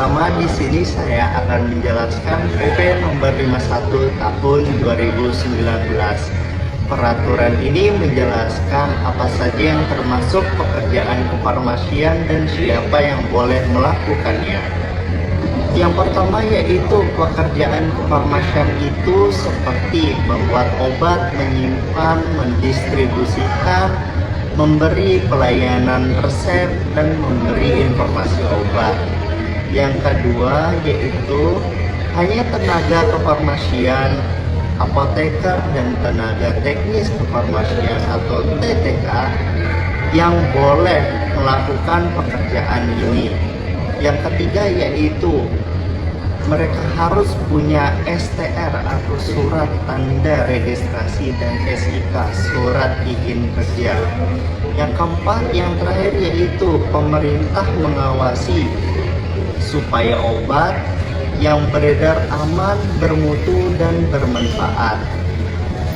pertama di sini saya akan menjelaskan PP nomor 51 tahun 2019. Peraturan ini menjelaskan apa saja yang termasuk pekerjaan kefarmasian dan siapa yang boleh melakukannya. Yang pertama yaitu pekerjaan kefarmasian itu seperti membuat obat, menyimpan, mendistribusikan, memberi pelayanan resep, dan memberi informasi obat. Yang kedua yaitu hanya tenaga kefarmasian, apoteker, dan tenaga teknis kefarmasian atau TTK yang boleh melakukan pekerjaan ini. Yang ketiga yaitu mereka harus punya STR atau surat tanda registrasi dan SIK, surat izin kerja. Yang keempat, yang terakhir yaitu pemerintah mengawasi supaya obat yang beredar aman, bermutu, dan bermanfaat.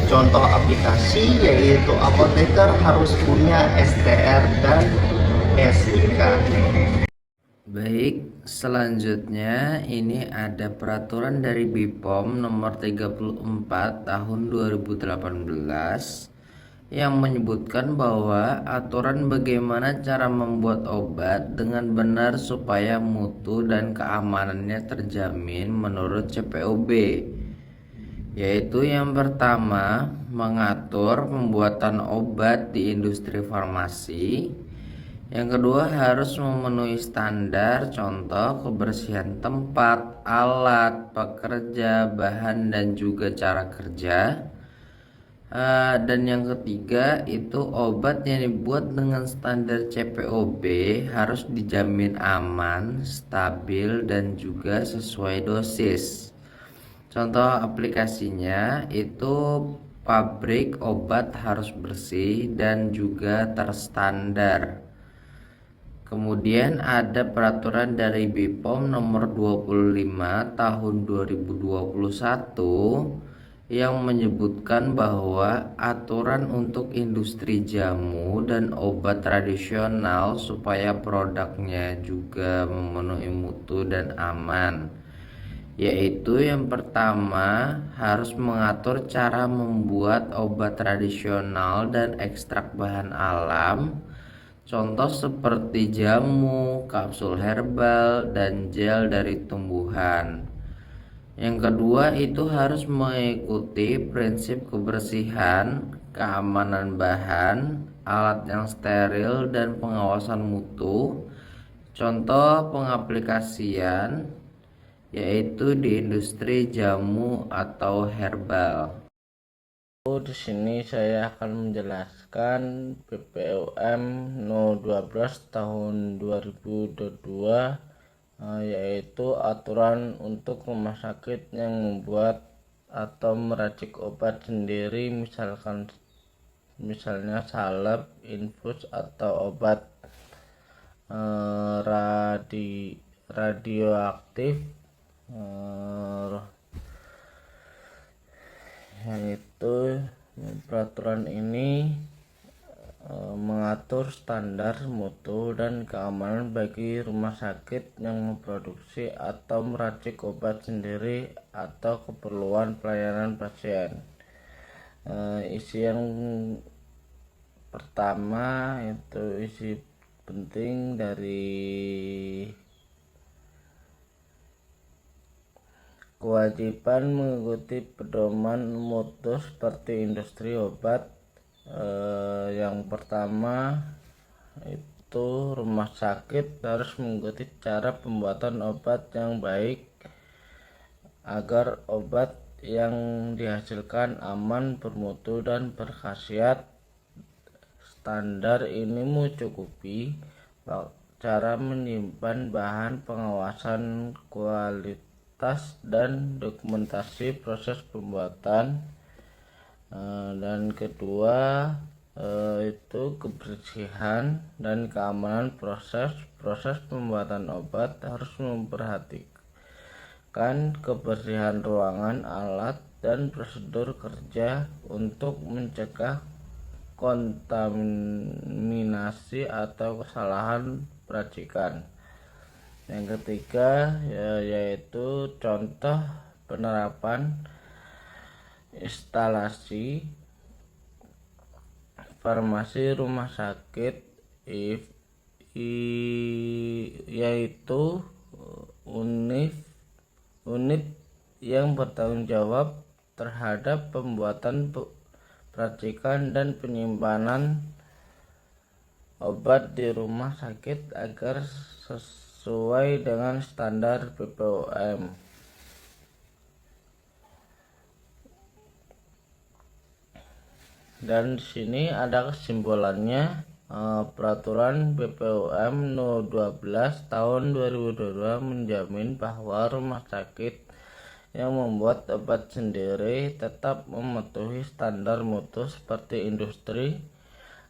Contoh aplikasi yaitu apoteker harus punya STR dan SIK. Baik, selanjutnya ini ada peraturan dari BPOM nomor 34 tahun 2018 yang menyebutkan bahwa aturan bagaimana cara membuat obat dengan benar supaya mutu dan keamanannya terjamin menurut CPOB, yaitu yang pertama mengatur pembuatan obat di industri farmasi. Yang kedua harus memenuhi standar, contoh kebersihan tempat, alat, pekerja, bahan, dan juga cara kerja. Dan yang ketiga itu obat yang dibuat dengan standar CPOB harus dijamin aman, stabil, dan juga sesuai dosis. Contoh aplikasinya itu pabrik obat harus bersih dan juga terstandar. Kemudian ada peraturan dari BPOM nomor 25 tahun 2021 yang menyebutkan bahwa aturan untuk industri jamu dan obat tradisional supaya produknya juga memenuhi mutu dan aman, yaitu yang pertama harus mengatur cara membuat obat tradisional dan ekstrak bahan alam, contoh seperti jamu, kapsul herbal, dan gel dari tumbuhan. Yang kedua itu harus mengikuti prinsip kebersihan, keamanan bahan, alat yang steril, dan pengawasan mutu. Contoh pengaplikasian yaitu di industri jamu atau herbal. Di sini saya akan menjelaskan BPOM No 12 tahun 2022, yaitu aturan untuk rumah sakit yang membuat atau meracik obat sendiri, misalnya salep, infus, atau obat radioaktif, yaitu peraturan ini mengatur standar mutu dan keamanan bagi rumah sakit yang memproduksi atau meracik obat sendiri atau keperluan pelayanan pasien. Isi yang pertama itu isi penting dari kewajiban mengikuti pedoman mutu seperti industri obat. Yang pertama itu rumah sakit harus mengikuti cara pembuatan obat yang baik agar obat yang dihasilkan aman, bermutu, dan berkhasiat. Standar ini mencukupi cara menyimpan bahan, pengawasan kualitas, dan dokumentasi proses pembuatan. Dan kedua itu kebersihan dan keamanan proses pembuatan obat harus memperhatikan kebersihan ruangan, alat, dan prosedur kerja untuk mencegah kontaminasi atau kesalahan peracikan. Yang ketiga yaitu contoh penerapan instalasi farmasi rumah sakit yaitu unit yang bertanggung jawab terhadap pembuatan, peracikan, dan penyimpanan obat di rumah sakit agar sesuai dengan standar BPOM. Dan di sini ada kesimpulannya. Peraturan BPOM No 12 tahun 2022 menjamin bahwa rumah sakit yang membuat obat sendiri tetap mematuhi standar mutu seperti industri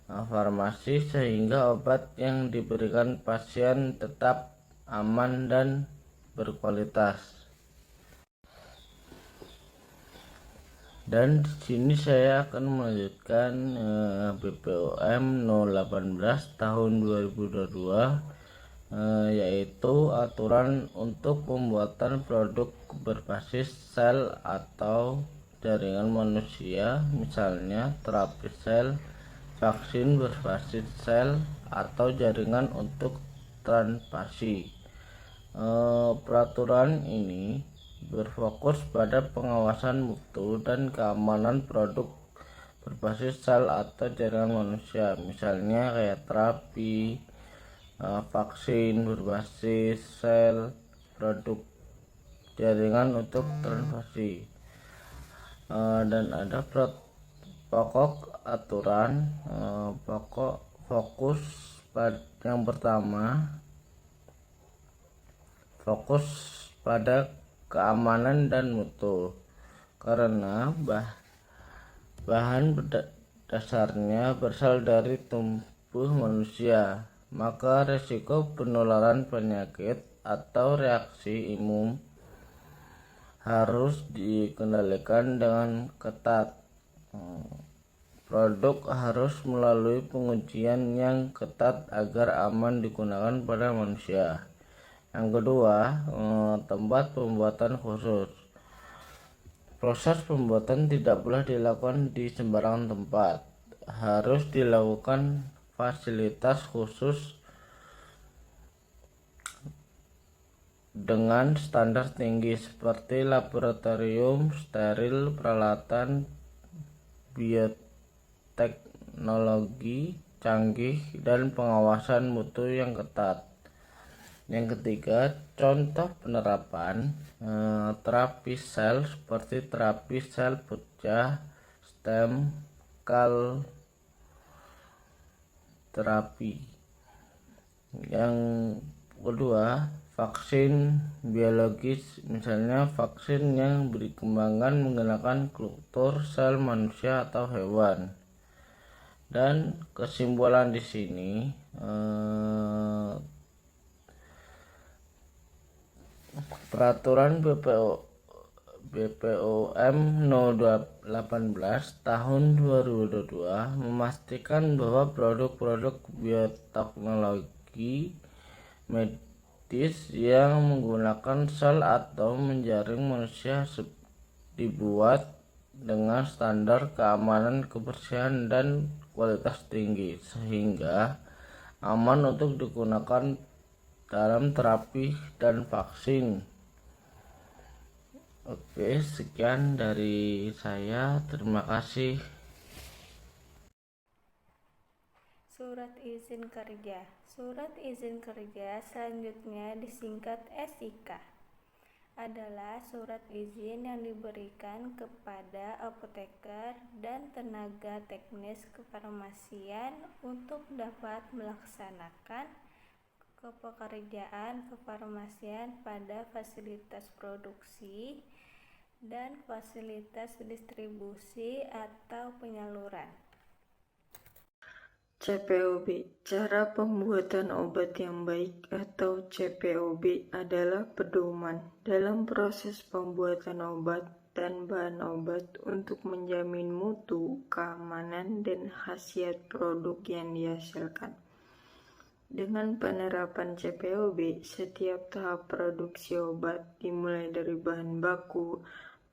farmasi, sehingga obat yang diberikan pasien tetap aman dan berkualitas. Dan di sini saya akan melanjutkan BPOM No 18 tahun 2022, yaitu aturan untuk pembuatan produk berbasis sel atau jaringan manusia, misalnya terapi sel, vaksin berbasis sel, atau jaringan untuk transplantasi. Peraturan ini berfokus pada pengawasan mutu dan keamanan produk berbasis sel atau jaringan manusia, misalnya kayak terapi, vaksin berbasis sel, produk jaringan untuk transplantasi. Dan ada pokok aturan, pokok fokus yang pertama, fokus pada keamanan dan mutu, karena bahan dasarnya berasal dari tubuh manusia, maka risiko penularan penyakit atau reaksi imun harus dikendalikan dengan ketat. Produk harus melalui pengujian yang ketat agar aman digunakan pada manusia. Yang kedua, tempat pembuatan khusus. Proses pembuatan tidak boleh dilakukan di sembarang tempat. Harus dilakukan fasilitas khusus dengan standar tinggi seperti laboratorium steril, peralatan bioteknologi canggih, dan pengawasan mutu yang ketat. Yang ketiga, contoh penerapan terapi sel seperti terapi sel pecah, stem cell terapi. Yang kedua, vaksin biologis, misalnya vaksin yang dikembangkan menggunakan kultur sel manusia atau hewan. Dan kesimpulan di sini, peraturan BPOM No 18 tahun 2022 memastikan bahwa produk-produk bioteknologi medis yang menggunakan sel atau menjaring manusia dibuat dengan standar keamanan, kebersihan, dan kualitas tinggi, sehingga aman untuk digunakan dalam terapi dan vaksin. Oke, sekian dari saya. Terima kasih. Surat izin kerja. Surat izin kerja selanjutnya disingkat SIK. Adalah surat izin yang diberikan kepada apoteker dan tenaga teknis kefarmasian untuk dapat melaksanakan pekerjaan kefarmasian pada fasilitas produksi dan fasilitas distribusi atau penyaluran. CPOB, cara pembuatan obat yang baik atau CPOB adalah pedoman dalam proses pembuatan obat dan bahan obat untuk menjamin mutu, keamanan, dan khasiat produk yang dihasilkan. Dengan penerapan CPOB, setiap tahap produksi obat, dimulai dari bahan baku,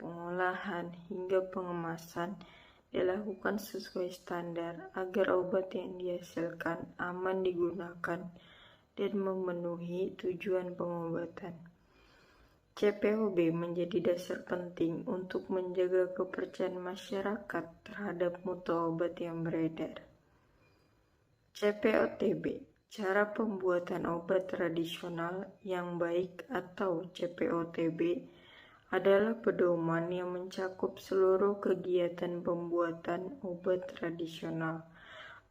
pengolahan, hingga pengemasan, dilakukan sesuai standar agar obat yang dihasilkan aman digunakan dan memenuhi tujuan pengobatan. CPOB menjadi dasar penting untuk menjaga kepercayaan masyarakat terhadap mutu obat yang beredar. CPOTB, cara pembuatan obat tradisional yang baik atau CPOTB, adalah pedoman yang mencakup seluruh kegiatan pembuatan obat tradisional,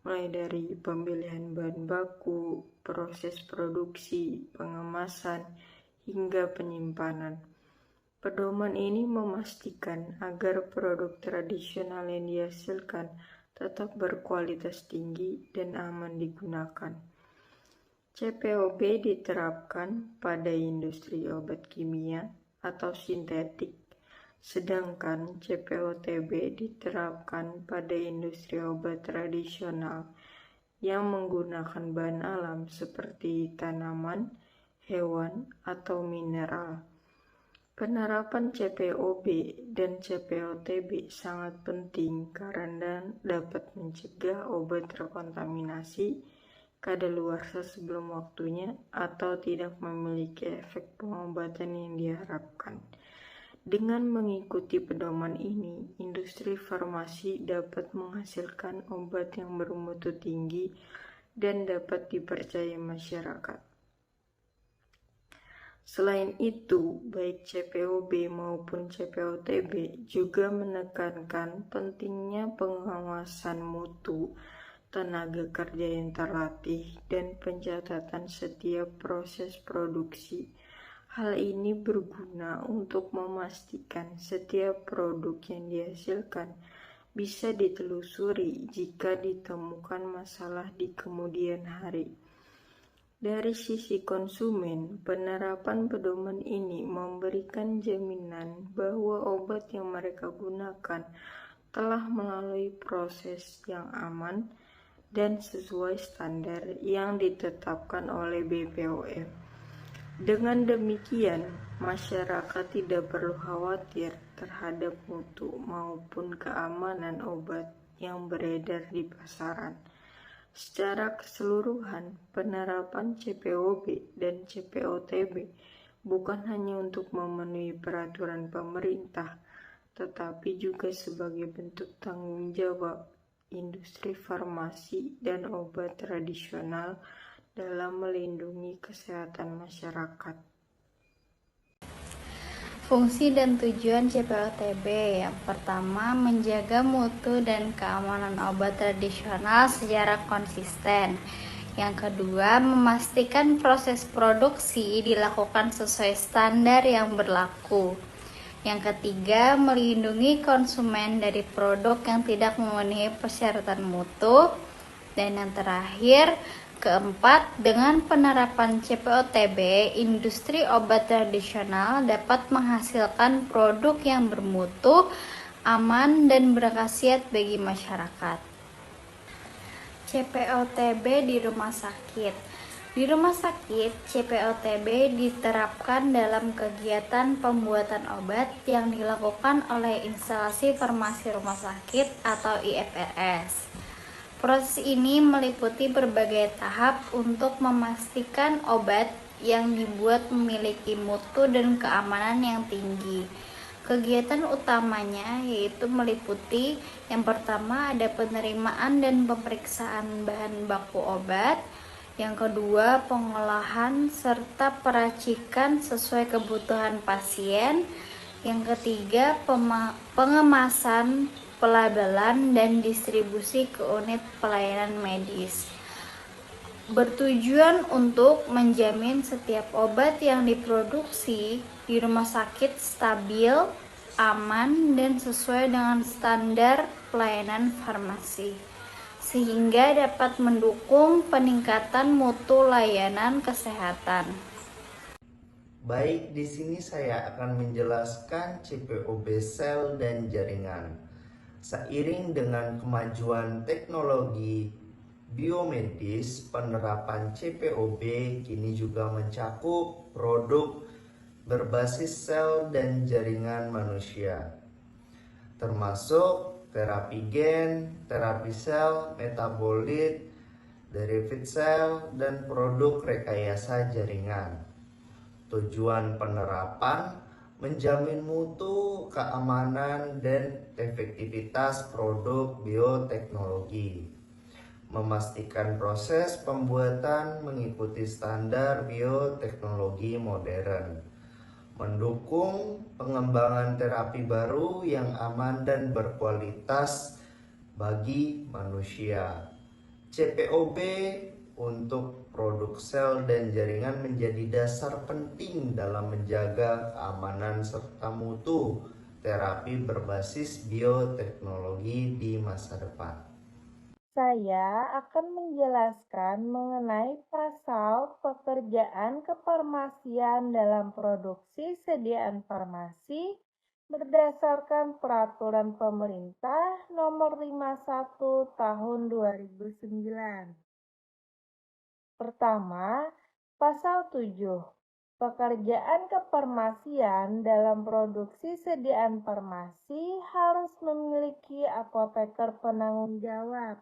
mulai dari pemilihan bahan baku, proses produksi, pengemasan, hingga penyimpanan. Pedoman ini memastikan agar produk tradisional yang dihasilkan tetap berkualitas tinggi dan aman digunakan. CPOB diterapkan pada industri obat kimia atau sintetik, sedangkan CPOTB diterapkan pada industri obat tradisional yang menggunakan bahan alam seperti tanaman, hewan, atau mineral. Penerapan CPOB dan CPOTB sangat penting karena dapat mencegah obat terkontaminasi, kadaluarsa sebelum waktunya, atau tidak memiliki efek pengobatan yang diharapkan. Dengan mengikuti pedoman ini, industri farmasi dapat menghasilkan obat yang bermutu tinggi dan dapat dipercaya masyarakat. Selain itu, baik CPOB maupun CPOTB juga menekankan pentingnya pengawasan mutu, tenaga kerja yang terlatih, dan pencatatan setiap proses produksi. Hal ini berguna untuk memastikan setiap produk yang dihasilkan bisa ditelusuri jika ditemukan masalah di kemudian hari. Dari sisi konsumen, penerapan pedoman ini memberikan jaminan bahwa obat yang mereka gunakan telah melalui proses yang aman dan sesuai standar yang ditetapkan oleh BPOM. Dengan demikian, masyarakat tidak perlu khawatir terhadap mutu maupun keamanan obat yang beredar di pasaran. Secara keseluruhan, penerapan CPOB dan CPOTB bukan hanya untuk memenuhi peraturan pemerintah, tetapi juga sebagai bentuk tanggung jawab industri farmasi dan obat tradisional dalam melindungi kesehatan masyarakat. Fungsi dan tujuan CPOTB yang pertama, menjaga mutu dan keamanan obat tradisional secara konsisten. Yang kedua, memastikan proses produksi dilakukan sesuai standar yang berlaku. Yang ketiga, melindungi konsumen dari produk yang tidak memenuhi persyaratan mutu. Dan yang terakhir, keempat, dengan penerapan CPOTB, industri obat tradisional dapat menghasilkan produk yang bermutu, aman, dan berkhasiat bagi masyarakat. CPOTB di rumah sakit. Di rumah sakit, CPOTB diterapkan dalam kegiatan pembuatan obat yang dilakukan oleh instalasi farmasi rumah sakit atau IFRS. Proses ini meliputi berbagai tahap untuk memastikan obat yang dibuat memiliki mutu dan keamanan yang tinggi. Kegiatan utamanya yaitu meliputi yang pertama ada penerimaan dan pemeriksaan bahan baku obat, yang kedua pengolahan serta peracikan sesuai kebutuhan pasien, yang ketiga pengemasan, pelabelan, dan distribusi ke unit pelayanan medis. Bertujuan untuk menjamin setiap obat yang diproduksi di rumah sakit stabil, aman, dan sesuai dengan standar pelayanan farmasi, sehingga dapat mendukung peningkatan mutu layanan kesehatan. Baik, di sini saya akan menjelaskan CPOB sel dan jaringan. Seiring dengan kemajuan teknologi biomedis, penerapan CPOB kini juga mencakup produk berbasis sel dan jaringan manusia, termasuk terapi gen, terapi sel, metabolit, derivative sel, dan produk rekayasa jaringan. Tujuan penerapan menjamin mutu, keamanan, dan efektivitas produk bioteknologi, memastikan proses pembuatan mengikuti standar bioteknologi modern, mendukung pengembangan terapi baru yang aman dan berkualitas bagi manusia. CPOB untuk produk sel dan jaringan menjadi dasar penting dalam menjaga keamanan serta mutu terapi berbasis bioteknologi di masa depan. Saya akan menjelaskan mengenai pasal pekerjaan kefarmasian dalam produksi sediaan farmasi berdasarkan Peraturan Pemerintah Nomor 51 Tahun 2009. Pertama, Pasal 7. Pekerjaan kefarmasian dalam produksi sediaan farmasi harus memiliki apoteker penanggung jawab.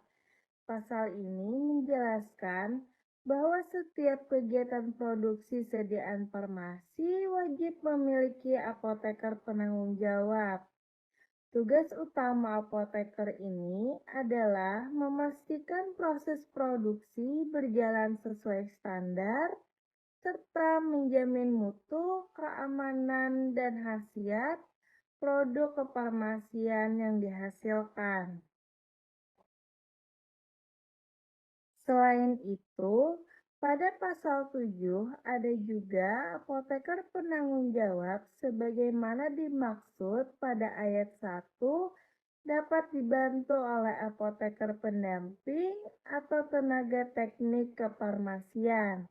Pasal ini menjelaskan bahwa setiap kegiatan produksi sediaan farmasi wajib memiliki apoteker penanggung jawab. Tugas utama apoteker ini adalah memastikan proses produksi berjalan sesuai standar, serta menjamin mutu, keamanan, dan khasiat produk kefarmasian yang dihasilkan. Selain itu, pada pasal 7 ada juga apoteker penanggung jawab sebagaimana dimaksud pada ayat 1 dapat dibantu oleh apoteker pendamping atau tenaga teknik kefarmasian.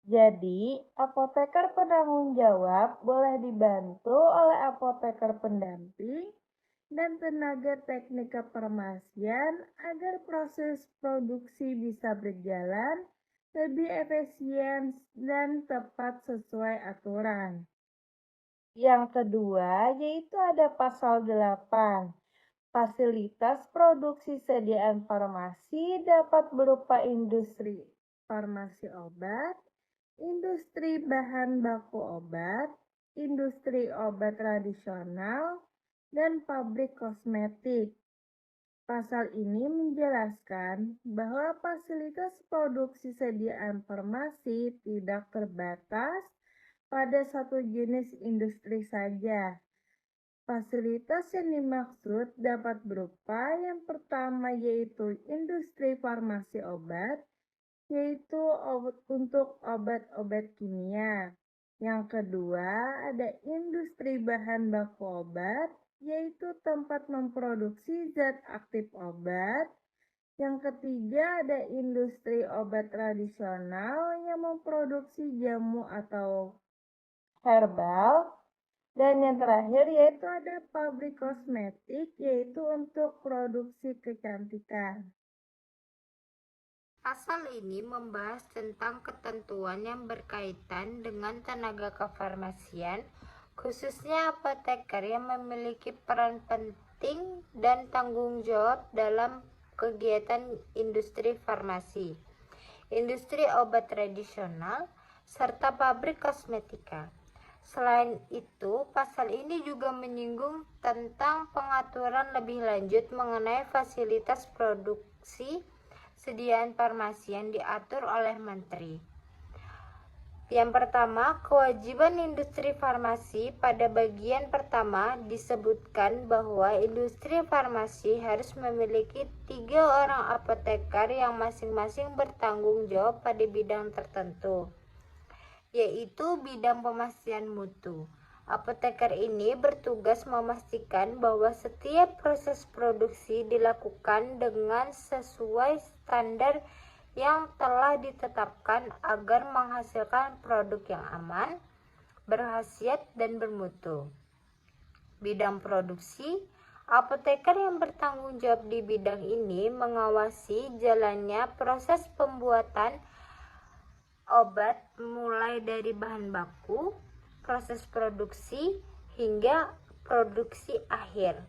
Jadi, apoteker penanggung jawab boleh dibantu oleh apoteker pendamping dan tenaga teknik kefarmasian agar proses produksi bisa berjalan lebih efisien dan tepat sesuai aturan. Yang kedua yaitu ada pasal 8. Fasilitas produksi sediaan farmasi dapat berupa industri farmasi obat, industri bahan baku obat, industri obat tradisional, dan pabrik kosmetik. Pasal ini menjelaskan bahwa fasilitas produksi sediaan farmasi tidak terbatas pada satu jenis industri saja. Fasilitas yang dimaksud dapat berupa yang pertama yaitu industri farmasi obat, yaitu untuk obat-obat kimia. Yang kedua ada industri bahan baku obat, yaitu tempat memproduksi zat aktif obat. Yang ketiga ada industri obat tradisional yang memproduksi jamu atau herbal. Dan yang terakhir yaitu ada pabrik kosmetik, yaitu untuk produksi kecantikan. Pasal ini membahas tentang ketentuan yang berkaitan dengan tenaga kefarmasian, khususnya apoteker yang memiliki peran penting dan tanggung jawab dalam kegiatan industri farmasi, industri obat tradisional, serta pabrik kosmetika. Selain itu, pasal ini juga menyinggung tentang pengaturan lebih lanjut mengenai fasilitas produksi sediaan farmasi yang diatur oleh Menteri. Yang pertama, kewajiban industri farmasi. Pada bagian pertama disebutkan bahwa industri farmasi harus memiliki 3 orang apoteker yang masing-masing bertanggung jawab pada bidang tertentu, yaitu bidang pemastian mutu. Apoteker ini bertugas memastikan bahwa setiap proses produksi dilakukan dengan sesuai standar yang telah ditetapkan agar menghasilkan produk yang aman, berkhasiat, dan bermutu. Bidang produksi, Apoteker yang bertanggung jawab di bidang ini mengawasi jalannya proses pembuatan obat mulai dari bahan baku, proses produksi, hingga produksi akhir.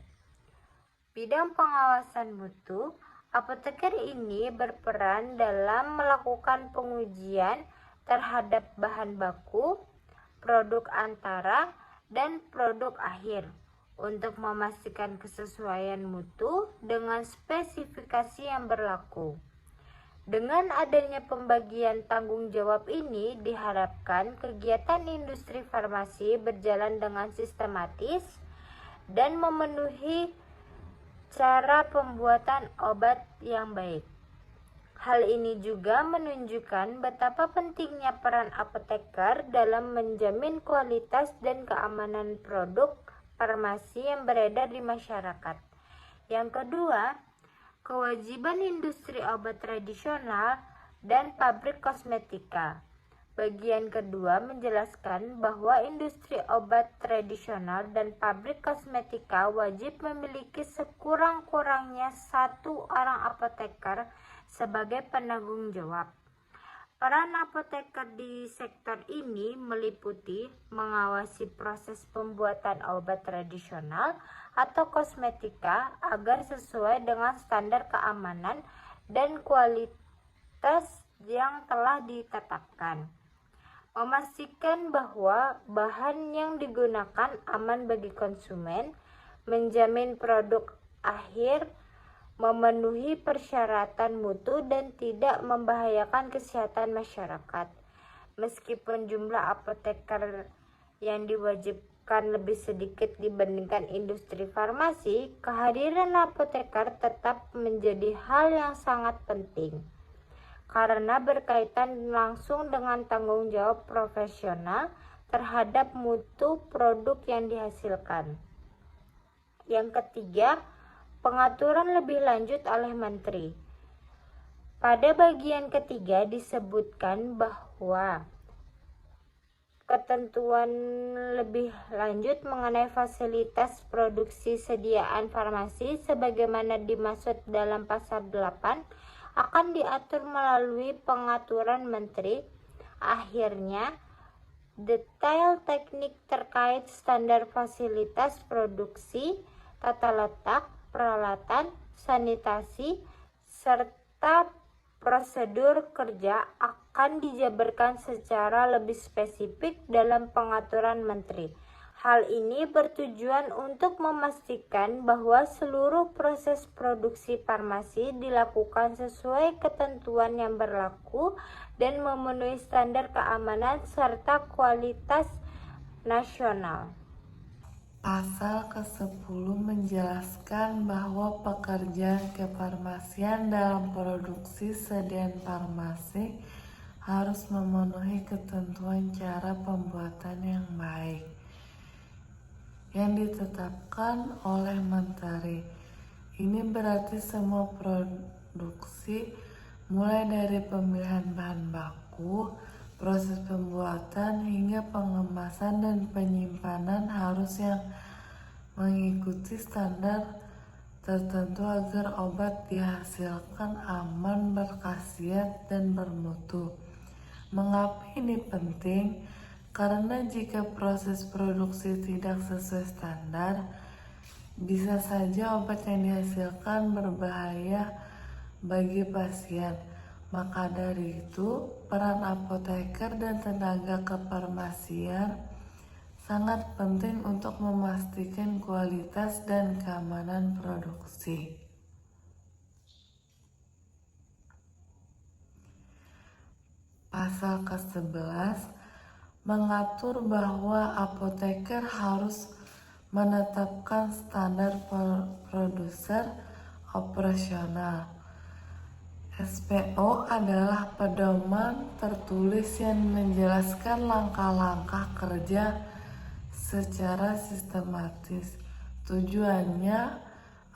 Bidang pengawasan mutu, apoteker ini berperan dalam melakukan pengujian terhadap bahan baku, produk antara, dan produk akhir untuk memastikan kesesuaian mutu dengan spesifikasi yang berlaku. Dengan adanya pembagian tanggung jawab ini, diharapkan kegiatan industri farmasi berjalan dengan sistematis dan memenuhi cara pembuatan obat yang baik. Hal ini juga menunjukkan betapa pentingnya peran apoteker dalam menjamin kualitas dan keamanan produk farmasi yang beredar di masyarakat. Yang kedua, kewajiban industri obat tradisional dan pabrik kosmetika. Bagian kedua menjelaskan bahwa industri obat tradisional dan pabrik kosmetika wajib memiliki sekurang-kurangnya 1 orang apoteker sebagai penanggung jawab. Peran apoteker di sektor ini meliputi mengawasi proses pembuatan obat tradisional atau kosmetika agar sesuai dengan standar keamanan dan kualitas yang telah ditetapkan. Memastikan bahwa bahan yang digunakan aman bagi konsumen, menjamin produk akhir memenuhi persyaratan mutu dan tidak membahayakan kesehatan masyarakat. Meskipun jumlah apoteker yang diwajibkan lebih sedikit dibandingkan industri farmasi, kehadiran apoteker tetap menjadi hal yang sangat penting karena berkaitan langsung dengan tanggung jawab profesional terhadap mutu produk yang dihasilkan. Yang ketiga, pengaturan lebih lanjut oleh Menteri. Pada bagian ketiga disebutkan bahwa ketentuan lebih lanjut mengenai fasilitas produksi sediaan farmasi sebagaimana dimaksud dalam pasal 8 akan diatur melalui pengaturan Menteri. Akhirnya, detail teknik terkait standar fasilitas produksi, tata letak, peralatan, sanitasi, serta prosedur kerja akan dijabarkan secara lebih spesifik dalam pengaturan Menteri. Hal ini bertujuan untuk memastikan bahwa seluruh proses produksi farmasi dilakukan sesuai ketentuan yang berlaku dan memenuhi standar keamanan serta kualitas nasional. Pasal ke-10 menjelaskan bahwa pekerjaan kefarmasian dalam produksi sediaan farmasi harus memenuhi ketentuan cara pembuatan yang baik yang ditetapkan oleh Menteri. Ini berarti semua produksi mulai dari pemilihan bahan baku, proses pembuatan hingga pengemasan dan penyimpanan harus yang mengikuti standar tertentu agar obat dihasilkan aman, berkhasiat, dan bermutu. Mengapa ini penting? Karena jika proses produksi tidak sesuai standar, bisa saja obat yang dihasilkan berbahaya bagi pasien. Maka dari itu, peran apoteker dan tenaga kefarmasian sangat penting untuk memastikan kualitas dan keamanan produksi. Pasal ke-11 mengatur bahwa apoteker harus menetapkan standar produser operasional. SPO adalah pedoman tertulis yang menjelaskan langkah-langkah kerja secara sistematis. Tujuannya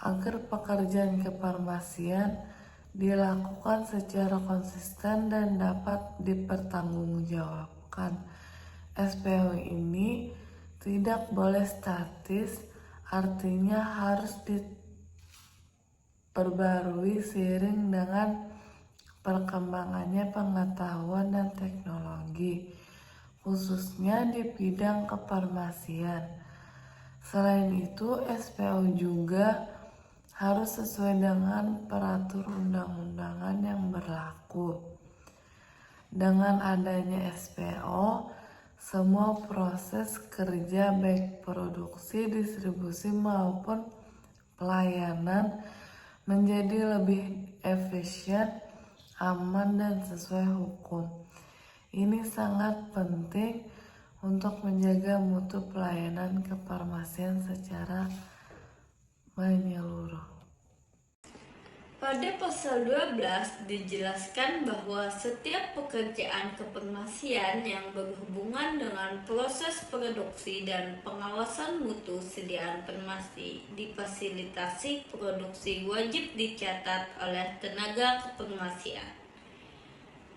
agar pekerjaan kefarmasian dilakukan secara konsisten dan dapat dipertanggungjawabkan. SPO ini tidak boleh statis artinya harus diperbarui seiring dengan perkembangannya pengetahuan dan teknologi, khususnya di bidang kefarmasian. Selain itu, SPO juga harus sesuai dengan peraturan undang-undangan yang berlaku. Dengan adanya SPO, semua proses kerja baik produksi, distribusi maupun pelayanan menjadi lebih efisien, aman, dan sesuai hukum. Ini sangat penting untuk menjaga mutu pelayanan kefarmasian secara menyeluruh. Pada pasal 12 dijelaskan bahwa setiap pekerjaan kefarmasian yang berhubungan dengan proses produksi dan pengawasan mutu sediaan farmasi di fasilitasi produksi wajib dicatat oleh tenaga kefarmasian.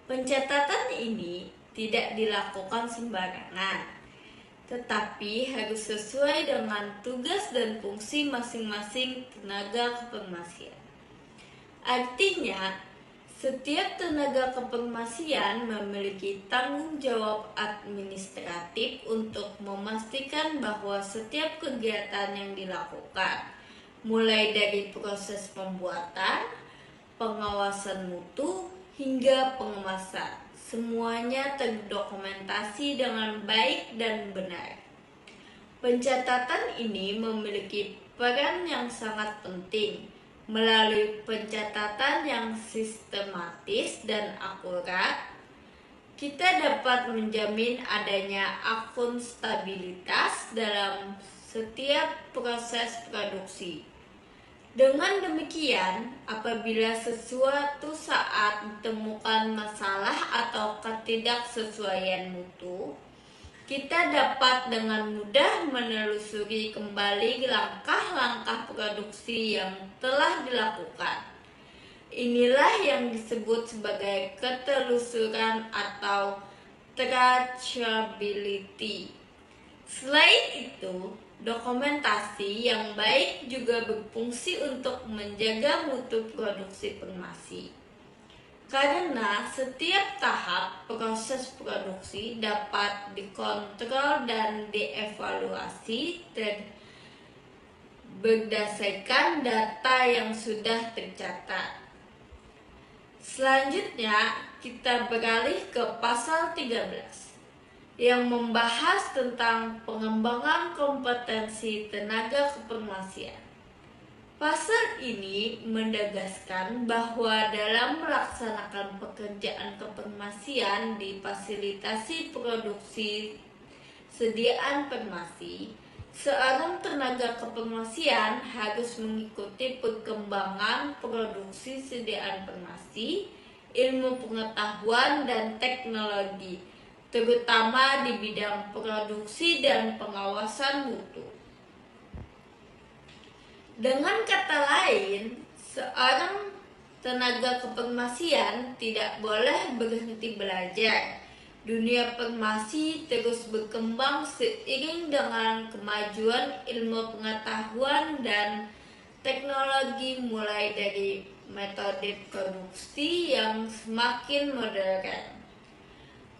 Pencatatan ini tidak dilakukan sembarangan, tetapi harus sesuai dengan tugas dan fungsi masing-masing tenaga kefarmasian. Artinya, setiap tenaga kefarmasian memiliki tanggung jawab administratif untuk memastikan bahwa setiap kegiatan yang dilakukan, mulai dari proses pembuatan, pengawasan mutu, hingga pengemasan, semuanya terdokumentasi dengan baik dan benar. Pencatatan ini memiliki peran yang sangat penting. Melalui pencatatan yang sistematis dan akurat, kita dapat menjamin adanya akuntabilitas dalam setiap proses produksi. Dengan demikian, apabila sesuatu saat ditemukan masalah atau ketidaksesuaian mutu, kita dapat dengan mudah menelusuri kembali langkah-langkah produksi yang telah dilakukan. Inilah yang disebut sebagai ketelusuran atau traceability. Selain itu, dokumentasi yang baik juga berfungsi untuk menjaga mutu produksi farmasi. Karena setiap tahap proses produksi dapat dikontrol dan dievaluasi berdasarkan data yang sudah tercatat. Selanjutnya, kita beralih ke pasal 13 yang membahas tentang pengembangan kompetensi tenaga kefarmasian. Pasal ini menegaskan bahwa dalam melaksanakan pekerjaan kefarmasian di fasilitasi produksi sediaan farmasi, seorang tenaga kefarmasian harus mengikuti perkembangan produksi sediaan farmasi, ilmu pengetahuan dan teknologi, terutama di bidang produksi dan pengawasan mutu. Dengan kata lain, seorang tenaga kefarmasian tidak boleh berhenti belajar. Dunia farmasi terus berkembang seiring dengan kemajuan ilmu pengetahuan dan teknologi, mulai dari metode produksi yang semakin modern,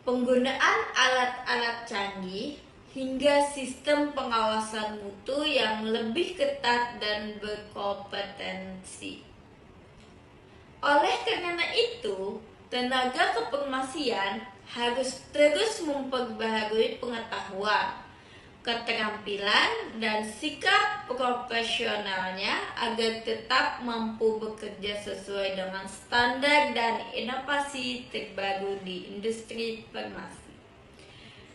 penggunaan alat-alat canggih, hingga sistem pengawasan mutu yang lebih ketat dan berkompetensi. Oleh karena itu, tenaga kefarmasian harus terus memperbaharui pengetahuan, keterampilan, dan sikap profesionalnya agar tetap mampu bekerja sesuai dengan standar dan inovasi terbaru di industri farmasi.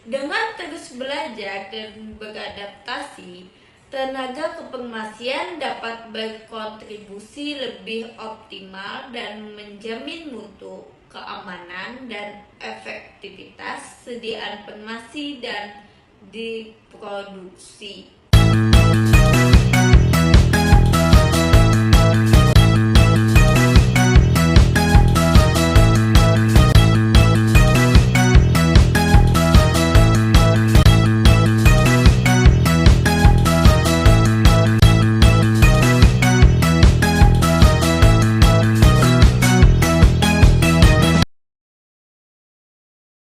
Dengan terus belajar dan beradaptasi, tenaga kefarmasian dapat berkontribusi lebih optimal dan menjamin mutu, keamanan, dan efektivitas sediaan farmasi dan diproduksi.